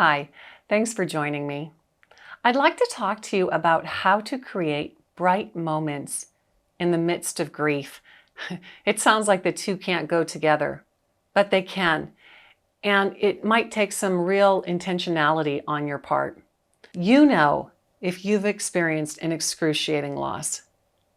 Hi, thanks for joining me. I'd like to talk to you about how to create bright moments in the midst of grief. It sounds like the two can't go together, but they can. And it might take some real intentionality on your part. You know, if you've experienced an excruciating loss,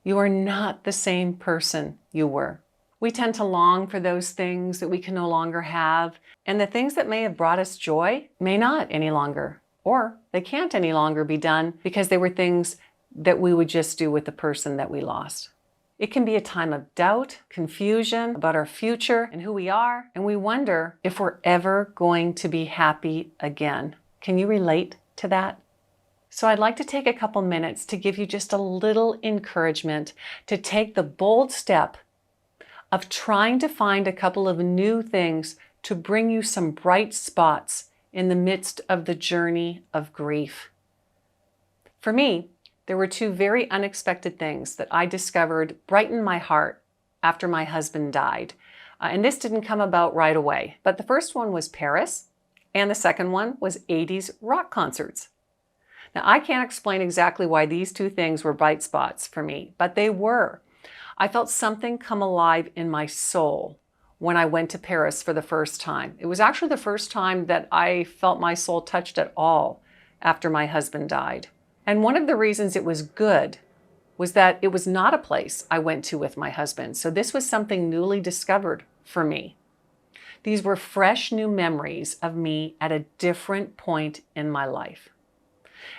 you are not the same person you were. We tend to long for those things that we can no longer have, and the things that may have brought us joy may not any longer, or they can't any longer be done because they were things that we would just do with the person that we lost. It can be a time of doubt, confusion about our future and who we are, and we wonder if we're ever going to be happy again. Can you relate to that? So I'd like to take a couple minutes to give you just a little encouragement to take the bold step of trying to find a couple of new things to bring you some bright spots in the midst of the journey of grief. For me, there were two very unexpected things that I discovered brightened my heart after my husband died. And this didn't come about right away. But the first one was Paris, and the second one was 80s rock concerts. Now, I can't explain exactly why these two things were bright spots for me, but they were. I felt something come alive in my soul when I went to Paris for the first time. It was actually the first time that I felt my soul touched at all after my husband died. And one of the reasons it was good was that it was not a place I went to with my husband. So this was something newly discovered for me. These were fresh new memories of me at a different point in my life.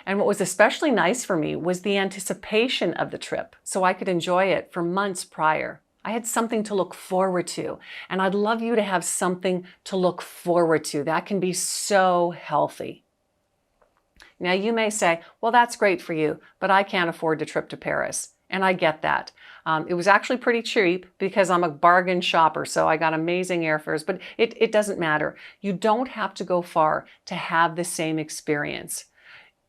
And what was especially nice for me was the anticipation of the trip, so I could enjoy it for months prior. I had something to look forward to, and I'd love you to have something to look forward to. That can be so healthy. Now you may say, well, that's great for you, but I can't afford a trip to Paris. And I get that. It was actually pretty cheap because I'm a bargain shopper, so I got amazing airfares, but it doesn't matter. You don't have to go far to have the same experience.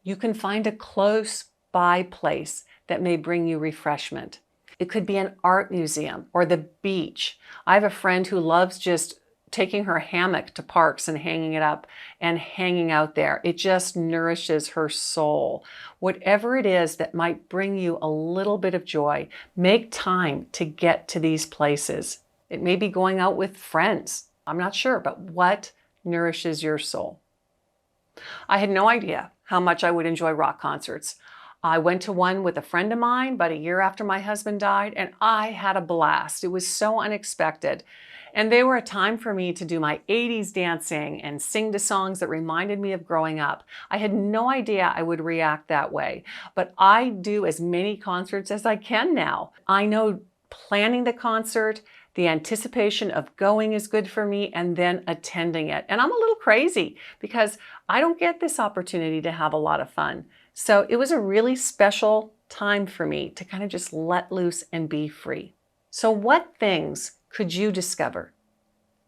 You can find a close by place that may bring you refreshment. It could be an art museum or the beach. I have a friend who loves just taking her hammock to parks and hanging it up and hanging out there. It just nourishes her soul. Whatever it is that might bring you a little bit of joy, make time to get to these places. It may be going out with friends. I'm not sure, but what nourishes your soul? I had no idea how much I would enjoy rock concerts. I went to one with a friend of mine about a year after my husband died, and I had a blast. It was so unexpected. And they were a time for me to do my 80s dancing and sing to songs that reminded me of growing up. I had no idea I would react that way, but I do as many concerts as I can now. I know planning the concert, the anticipation of going is good for me, and then attending it. And I'm a little crazy because I don't get this opportunity to have a lot of fun. So it was a really special time for me to kind of just let loose and be free. So what things could you discover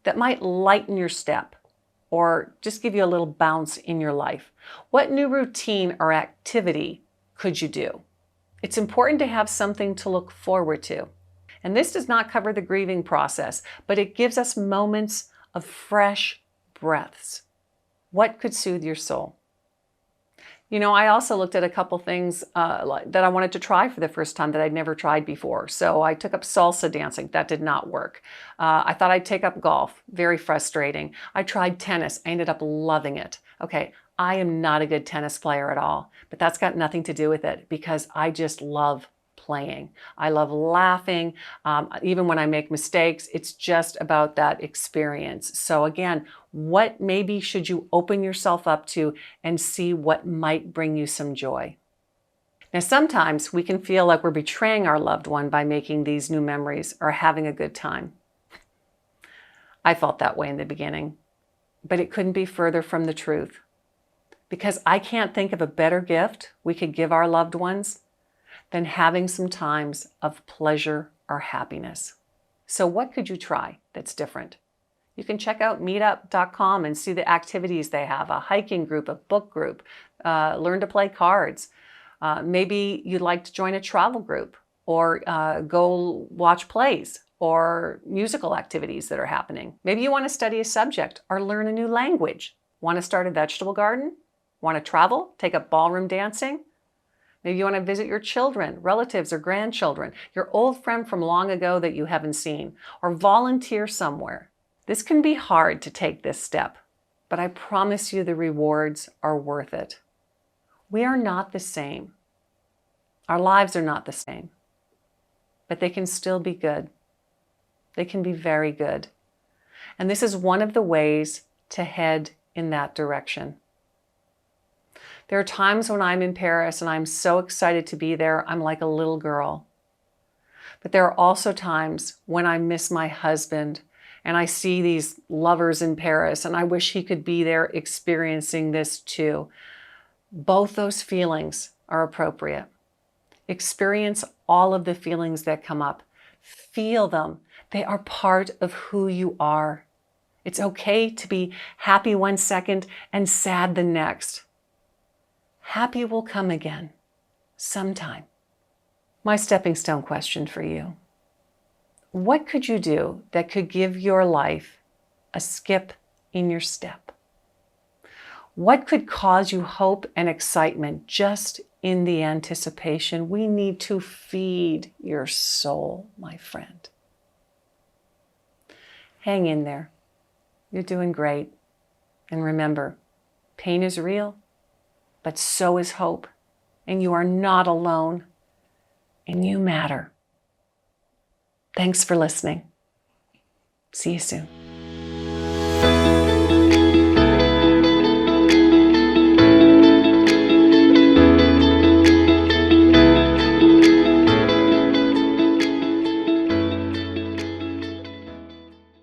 that might lighten your step or just give you a little bounce in your life? What new routine or activity could you do? It's important to have something to look forward to. And this does not cover the grieving process, but it gives us moments of fresh breaths. What could soothe your soul? You know, I also looked at a couple things that I wanted to try for the first time that I'd never tried before. So I took up salsa dancing. That did not work. I thought I'd take up golf. Very frustrating. I tried tennis. I ended up loving it. Okay, I am not a good tennis player at all, but that's got nothing to do with it because I just love playing. I love laughing. Even when I make mistakes, it's just about that experience. So again, what maybe should you open yourself up to and see what might bring you some joy? Now, sometimes we can feel like we're betraying our loved one by making these new memories or having a good time. I felt that way in the beginning, but it couldn't be further from the truth because I can't think of a better gift we could give our loved ones than having some times of pleasure or happiness. So what could you try that's different? You can check out meetup.com and see the activities they have, a hiking group, a book group, learn to play cards. Maybe you'd like to join a travel group or go watch plays or musical activities that are happening. Maybe you want to study a subject or learn a new language. Want to start a vegetable garden? Want to travel? Take up ballroom dancing? Maybe you want to visit your children, relatives, or grandchildren, your old friend from long ago that you haven't seen, or volunteer somewhere. This can be hard to take this step, but I promise you the rewards are worth it. We are not the same. Our lives are not the same, but they can still be good. They can be very good. And this is one of the ways to head in that direction. There are times when I'm in Paris and I'm so excited to be there, I'm like a little girl. But there are also times when I miss my husband and I see these lovers in Paris and I wish he could be there experiencing this too. Both those feelings are appropriate. Experience all of the feelings that come up. Feel them. They are part of who you are. It's okay to be happy one second and sad the next. Happy will come again, sometime. My stepping stone question for you. What could you do that could give your life a skip in your step? What could cause you hope and excitement just in the anticipation? We need to feed your soul, my friend. Hang in there. You're doing great. And remember, pain is real, but so is hope. And you are not alone. And you matter. Thanks for listening. See you soon.